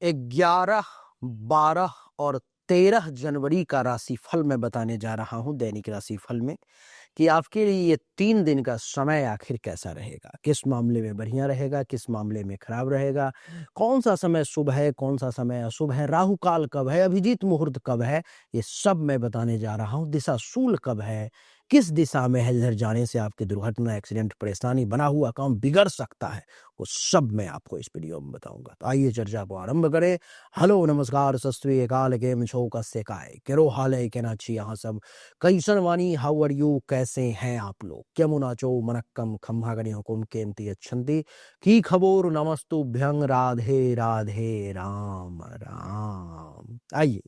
11, 12 और 13 जनवरी का राशिफल मैं बताने जा रहा हूं दैनिक राशिफल में कि आपके लिए ये 3 दिन का समय आखिर कैसा रहेगा, किस मामले में बढ़िया रहेगा, किस मामले में खराब रहेगा, कौन सा समय शुभ है, कौन सा समय अशुभ है, राहु काल कब है, अभिजीत मुहूर्त कब है, ये सब मैं बताने जा रहा हूं। दिशा शूल कब है, किस दिशा में है, इधर जाने से आपकी दुर्घटना, एक्सीडेंट, परेशानी, बना हुआ काम बिगड़ सकता है, वो सब मैं आपको इस वीडियो में बताऊंगा। तो आइए चर्चा को आरंभ करें। हेलो नमस्कार सत श्री अकाल, गेम छो कस्से काय केरो हाल है कहना छी यहाँ सब कैसन वानी, हाउ आर यू, कैसे हैं आप लोग, केमुना चो मनक्कम खम्हागणी हुकुम केमती अच्छंती की खबोर नमस्तुभ्यं, राधे राधे राम राम। आइए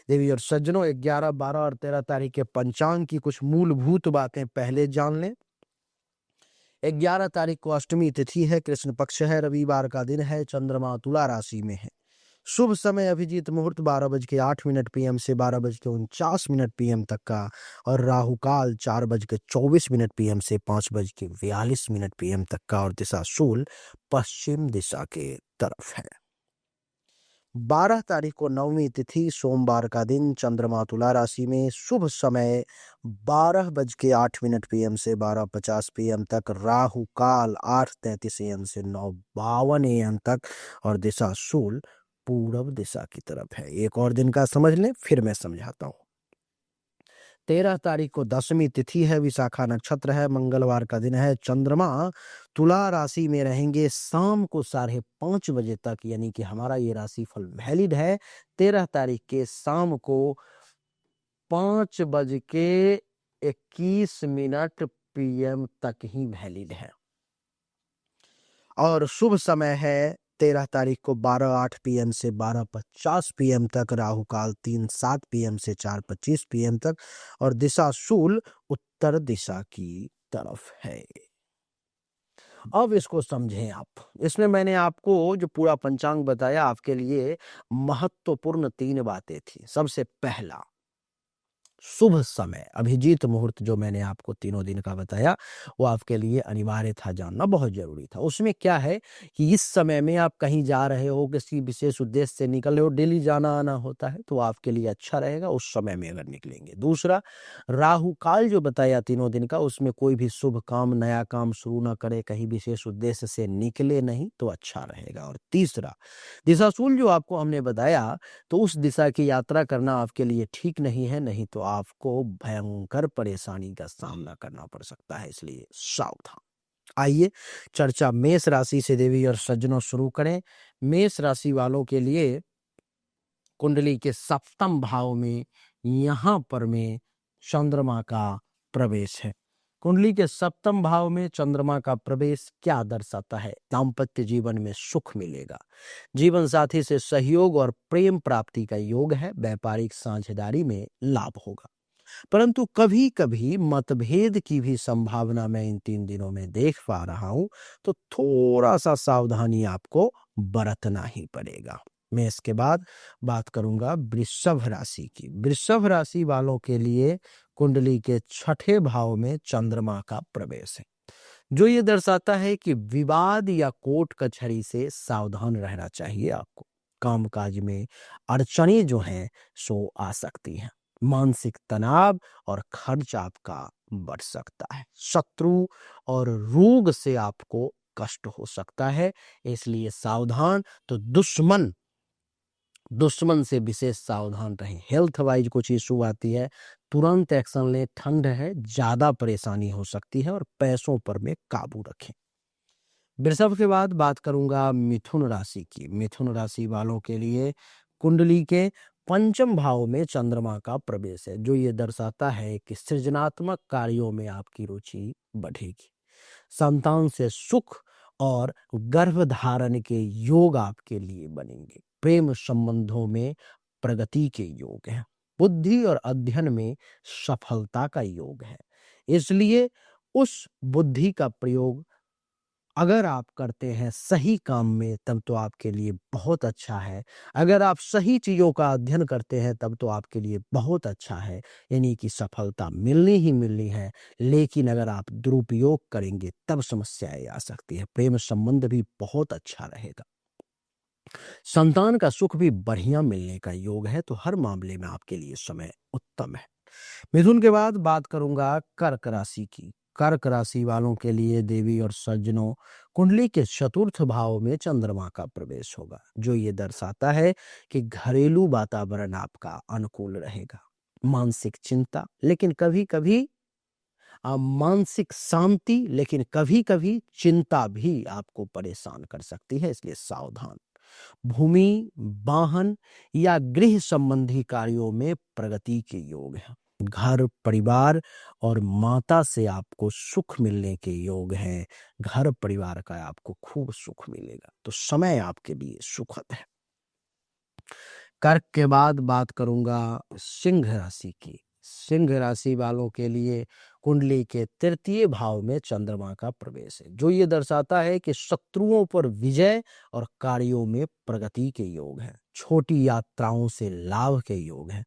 देवी और सज्जनों, 11, 12 और 13 तारीख के पंचांग की कुछ मूलभूत बातें पहले जान लें। 11 तारीख को अष्टमी तिथि है, कृष्ण पक्ष है, रविवार का दिन है, चंद्रमा तुला राशि में है। शुभ समय अभिजीत मुहूर्त 12:08 PM से 12:49 PM तक का, और राहु काल 4:24 PM से 5:42 PM तक का, और दिशा शूल पश्चिम दिशा के तरफ है। 12 तारीख को नवमी तिथि सोमवार का दिन, चंद्रमा तुला राशि में, शुभ समय 12:08 PM से 12:50 PM तक, राहु काल 8:33 AM से 9:52 AM तक, और दिशा शूल पूर्व दिशा की तरफ है। एक और दिन का समझ लें, फिर मैं समझाता हूँ। 13 तारीख को दशमी तिथि है, विशाखा नक्षत्र है, मंगलवार का दिन है, चंद्रमा तुला राशि में रहेंगे शाम को 5:30 तक, यानी कि हमारा ये राशिफल वैलिड है 13 तारीख के शाम को 5:21 PM तक ही वैलिड है। और शुभ समय है 13 तारीख को 12:08 PM से 12:50 PM तक, राहु काल 3:07 PM से 4:25 PM तक, और दिशा शूल उत्तर दिशा की तरफ है। अब इसको समझें आप। इसमें मैंने आपको जो पूरा पंचांग बताया, आपके लिए महत्वपूर्ण 3 बातें थी। सबसे पहला, शुभ समय अभिजीत मुहूर्त जो मैंने आपको तीनों दिन का बताया, वो आपके लिए अनिवार्य था, जानना बहुत जरूरी था। उसमें क्या है कि इस समय में आप कहीं जा रहे हो, किसी विशेष उद्देश्य से निकल रहे हो, डेली जाना आना होता है, तो आपके लिए अच्छा रहेगा उस समय में अगर निकलेंगे। दूसरा, राहु काल जो बताया तीनों दिन का, उसमें कोई भी शुभ काम, नया काम शुरू ना करे, कहीं विशेष उद्देश्य से निकले नहीं तो अच्छा रहेगा। और तीसरा, दिशाशूल जो आपको हमने बताया, तो उस दिशा की यात्रा करना आपके लिए ठीक नहीं है, नहीं तो आपको भयंकर परेशानी का सामना करना पड़ सकता है, इसलिए सावधान। आइए चर्चा मेष राशि से देवी और सज्जनों शुरू करें। मेष राशि वालों के लिए कुंडली के सप्तम भाव में यहां पर में चंद्रमा का प्रवेश है। कुंडली के सप्तम भाव में चंद्रमा का प्रवेश क्या दर्शाता है? दाम्पत्य जीवन में सुख मिलेगा, जीवन साथी से सहयोग और प्रेम प्राप्ति का योग है, व्यापारिक साझेदारी में लाभ होगा। परंतु कभी कभी मतभेद की भी संभावना मैं इन 3 दिनों में देख पा रहा हूं, तो थोड़ा सा सावधानी आपको बरतना ही पड़ेगा। मैं इसके बाद बात करूंगा वृषभ राशि की। वृषभ राशि वालों के लिए कुंडली के छठे भाव में चंद्रमा का प्रवेश है, जो ये दर्शाता है कि विवाद या कोर्ट कचहरी से सावधान रहना चाहिए आपको। कामकाज में अड़चने जो हैं सो आ सकती हैं, मानसिक तनाव और खर्च आपका बढ़ सकता है, शत्रु और रोग से आपको कष्ट हो सकता है, इसलिए सावधान। तो दुश्मन से विशेष सावधान रहें। हेल्थ वाइज कुछ इशू आती है, तुरंत एक्शन लें। ठंड है, ज्यादा परेशानी हो सकती है, और पैसों पर में काबू रखें। वृषभ के बाद बात करूंगा मिथुन राशि की। मिथुन राशि वालों के लिए कुंडली के पंचम भाव में चंद्रमा का प्रवेश है, जो ये दर्शाता है कि सृजनात्मक कार्यों में आपकी रुचि बढ़ेगी, संतान से सुख और गर्भधारण के योग आपके लिए बनेंगे, प्रेम संबंधों में प्रगति के योग हैं, बुद्धि और अध्ययन में सफलता का योग है। इसलिए उस बुद्धि का प्रयोग अगर आप करते हैं सही काम में, तब तो आपके लिए बहुत अच्छा है। अगर आप सही चीजों का अध्ययन करते हैं, तब तो आपके लिए बहुत अच्छा है, यानी कि सफलता मिलनी ही मिलनी है। लेकिन अगर आप दुरुपयोग करेंगे, तब समस्याएं आ सकती है। प्रेम संबंध भी बहुत अच्छा रहेगा। संतान का सुख भी बढ़िया मिलने का योग है, तो हर मामले में आपके लिए समय उत्तम है। मिथुन के बाद बात करूंगा कर्क राशि की। कर्क राशि वालों के लिए देवी और सज्जनों, कुंडली के चतुर्थ भाव में चंद्रमा का प्रवेश होगा, जो ये दर्शाता है कि घरेलू वातावरण आपका अनुकूल रहेगा। मानसिक चिंता, लेकिन कभी कभी मानसिक शांति, लेकिन कभी कभी चिंता भी आपको परेशान कर सकती है, इसलिए सावधान। भूमि, वाहन या गृह संबंधी कार्यों में प्रगति के योग हैं। घर, परिवार और माता से आपको सुख मिलने के योग हैं। घर परिवार का आपको खूब सुख मिलेगा, तो समय आपके लिए सुखद है। कर्क के बाद बात करूंगा सिंह राशि की। सिंह राशि वालों के लिए कुंडली के तृतीय भाव में चंद्रमा का प्रवेश है, जो ये दर्शाता है कि शत्रुओं पर विजय और कार्यों में प्रगति के योग हैं। छोटी यात्राओं से लाभ के योग हैं।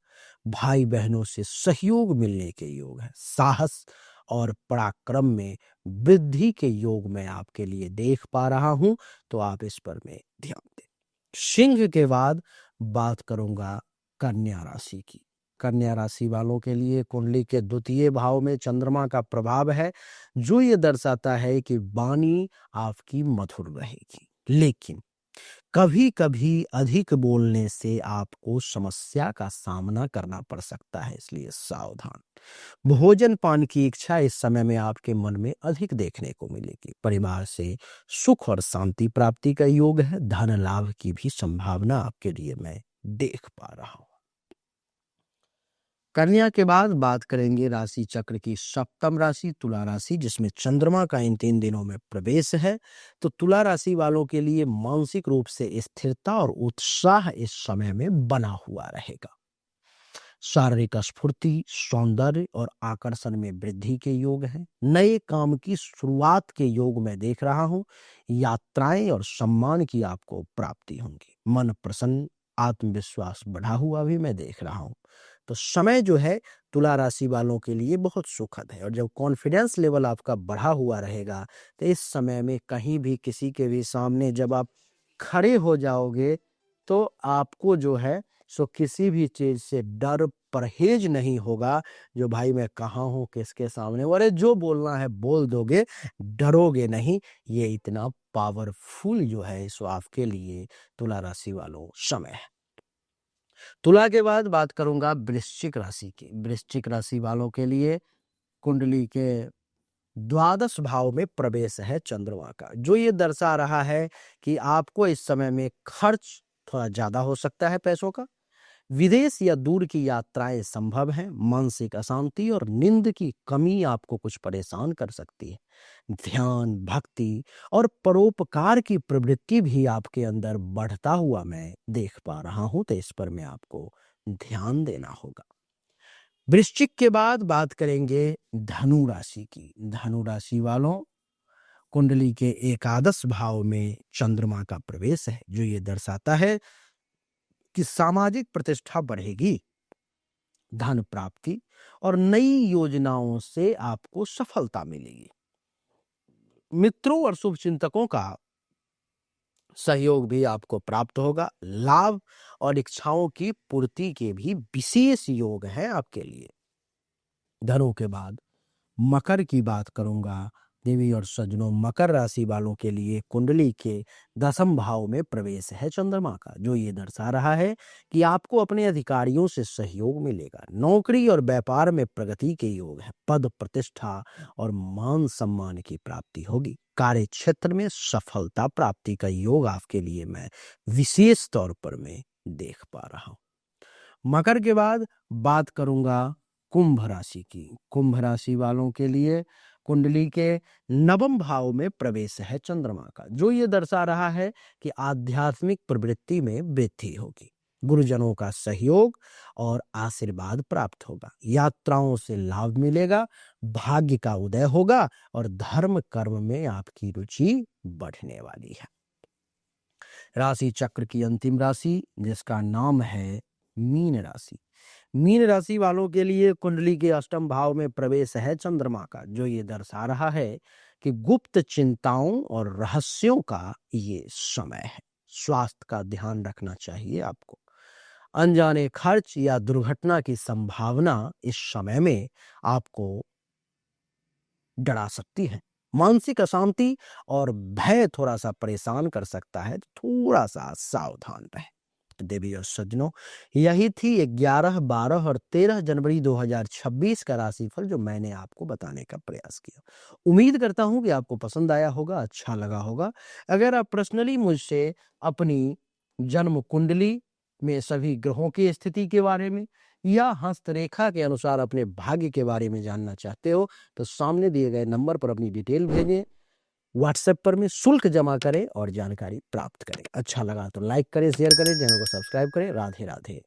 भाई बहनों से सहयोग मिलने के योग हैं। साहस और पराक्रम में वृद्धि के योग मैं आपके लिए देख पा रहा हूं, तो आप इस पर में ध्यान दें। सिंह के बाद बात करूंगा कन्या राशि की। कन्या राशि वालों के लिए कुंडली के द्वितीय भाव में चंद्रमा का प्रभाव है, जो ये दर्शाता है कि वाणी आपकी मधुर रहेगी, लेकिन कभी कभी अधिक बोलने से आपको समस्या का सामना करना पड़ सकता है, इसलिए सावधान। भोजन पान की इच्छा इस समय में आपके मन में अधिक देखने को मिलेगी। परिवार से सुख और शांति प्राप्ति का योग है। धन लाभ की भी संभावना आपके लिए मैं देख पा रहा हूं। कन्या के बाद बात करेंगे राशि चक्र की सप्तम राशि तुला राशि, जिसमें चंद्रमा का इन 3 दिनों में प्रवेश है। तो तुला राशि वालों के लिए मानसिक रूप से स्थिरता और उत्साह इस समय में बना हुआ रहेगा। शारीरिक स्फूर्ति, सौंदर्य और आकर्षण में वृद्धि के योग हैं। नए काम की शुरुआत के योग मैं देख रहा हूं। यात्राएं और सम्मान की आपको प्राप्ति होंगी। मन प्रसन्न, आत्मविश्वास बढ़ा हुआ भी मैं देख रहा हूं। तो समय जो है तुला राशि वालों के लिए बहुत सुखद है, और जब कॉन्फिडेंस लेवल आपका बढ़ा हुआ रहेगा, तो इस समय में कहीं भी किसी के भी सामने जब आप खड़े हो जाओगे, तो आपको जो है सो किसी भी चीज से डर परहेज नहीं होगा। जो भाई मैं कहाँ हूँ, किसके सामने, अरे जो बोलना है बोल दोगे, डरोगे नहीं। ये इतना पावरफुल जो है सो आपके लिए तुला राशि वालों समय है। तुला के बाद बात करूंगा वृश्चिक राशि की। वृश्चिक राशि वालों के लिए कुंडली के द्वादश भाव में प्रवेश है चंद्रमा का, जो ये दर्शा रहा है कि आपको इस समय में खर्च थोड़ा ज्यादा हो सकता है पैसों का। विदेश या दूर की यात्राएं संभव हैं। मानसिक अशांति और नींद की कमी आपको कुछ परेशान कर सकती है। ध्यान, भक्ति और परोपकार की प्रवृत्ति भी आपके अंदर बढ़ता हुआ मैं देख पा रहा हूं, तो इस पर मैं आपको ध्यान देना होगा। वृश्चिक के बाद बात करेंगे धनु राशि की। धनु राशि वालों, कुंडली के एकादश भाव में चंद्रमा का प्रवेश है, जो ये दर्शाता है कि सामाजिक प्रतिष्ठा बढ़ेगी। धन प्राप्ति और नई योजनाओं से आपको सफलता मिलेगी। मित्रों और शुभचिंतकों का सहयोग भी आपको प्राप्त होगा। लाभ और इच्छाओं की पूर्ति के भी विशेष योग है आपके लिए। धनु के बाद मकर की बात करूंगा। देवी और सज्जनों, मकर राशि वालों के लिए कुंडली के दसम भाव में प्रवेश है चंद्रमा का, जो ये दर्शा रहा है कि आपको अपने अधिकारियों से सहयोग मिलेगा। नौकरी और व्यापार में प्रगति के योग है। पद, प्रतिष्ठा और मान सम्मान की प्राप्ति होगी। कार्य क्षेत्र में सफलता प्राप्ति का योग आपके लिए मैं विशेष तौर पर मैं देख पा रहा हूं। मकर के बाद बात करूंगा कुंभ राशि की। कुंभ राशि वालों के लिए कुंडली के नवम भाव में प्रवेश है चंद्रमा का, जो ये दर्शा रहा है कि आध्यात्मिक प्रवृत्ति में वृद्धि होगी। गुरुजनों का सहयोग और आशीर्वाद प्राप्त होगा। यात्राओं से लाभ मिलेगा। भाग्य का उदय होगा और धर्म कर्म में आपकी रुचि बढ़ने वाली है। राशि चक्र की अंतिम राशि, जिसका नाम है मीन राशि। मीन राशि वालों के लिए कुंडली के अष्टम भाव में प्रवेश है चंद्रमा का, जो ये दर्शा रहा है कि गुप्त चिंताओं और रहस्यों का ये समय है। स्वास्थ्य का ध्यान रखना चाहिए आपको। अनजाने खर्च या दुर्घटना की संभावना इस समय में आपको डरा सकती है। मानसिक अशांति और भय थोड़ा-सा परेशान कर सकता है, थोड़ा-सा सावधान रहें। देवी और सज्जनों, यही थी 11, 12 और 13 जनवरी 2026 का राशिफल जो मैंने आपको बताने का प्रयास किया। उम्मीद करता हूँ कि आपको पसंद आया होगा, अच्छा लगा होगा। अगर आप पर्सनली मुझसे अपनी जन्म कुंडली में सभी ग्रहों की स्थिति के बारे में या हस्तरेखा के अनुसार अपने भाग्य के बारे में जानना चाहते हो, तो सामने दिए गए नंबर पर अपनी डिटेल भेजें, व्हाट्सएप पर में शुल्क जमा करें और जानकारी प्राप्त करें। अच्छा लगा तो लाइक करें, शेयर करें, चैनल को सब्सक्राइब करें। राधे राधे।